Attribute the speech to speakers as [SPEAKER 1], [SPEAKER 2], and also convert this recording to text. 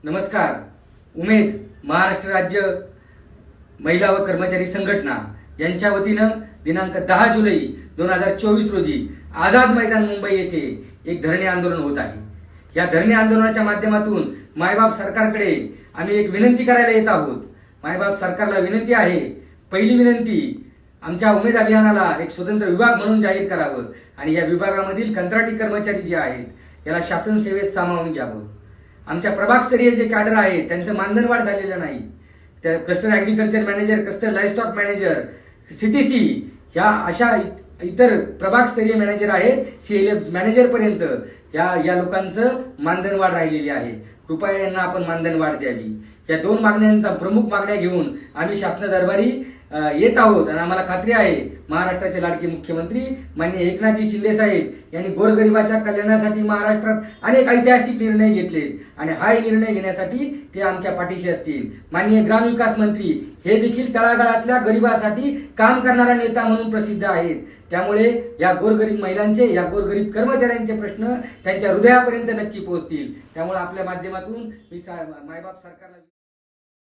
[SPEAKER 1] नमस्कार. उमेद महाराष्ट्र राज्य महिला व कर्मचारी संघटना यांच्या वतीनं दिनांक 10 जुलै 2024 रोजी आझाद मैदान मुंबई येथे एक धरणे आंदोलन होत आहे. या धरणे आंदोलनाच्या माध्यमातून मायबाप सरकारकडे आम्ही एक विनंती करायला येत आहोत. मायबाप सरकारला विनंती आहे, पहिली विनंती, आमच्या उमेद अभियानाला एक स्वतंत्र विभाग म्हणून जाहीर करावं आणि या विभागामधील कंत्राटी कर्मचारी जे आहेत याला शासन सेवेत सामावून घ्यावं. आमच्या प्रभागस्तरीय जे कॅडर आहे त्यांचं मानधनवाढ झालेलं नाही. त्या cluster agriculture manager, cluster livestock manager, CTC ह्या अशा इतर प्रभागस्तरीय मॅनेजर आहेत, CLF मॅनेजरपर्यंत या लोकांचं मानधनवाढ राहिलेली आहे. कृपया यांना आपण मानधनवाढ द्यावी. या दोन मागण्यांचा प्रमुख मागण्या घेऊन आम्ही शासना दरबारी येत आहोत आणि आम्हाला खात्री आहे महाराष्ट्राचे लाडके मुख्यमंत्री माननीय एकनाथजी शिंदे साहेब यांनी गोरगरिबाच्या कल्याणासाठी महाराष्ट्रात अनेक ऐतिहासिक निर्णय घेतले आणि हा निर्णय घेण्यासाठी ते आमच्या पाठीशी असतील. माननीय ग्रामविकास मंत्री हे देखील तळागाळातल्या गरिबासाठी काम करणारा नेता म्हणून प्रसिद्ध आहेत. त्यामुळे या गोरगरीब महिलांचे, या गोरगरीब कर्मचाऱ्यांचे प्रश्न त्यांच्या हृदयापर्यंत नक्की पोहोचतील. त्यामुळे आपल्या माध्यमातून मी मायबाप सरकारला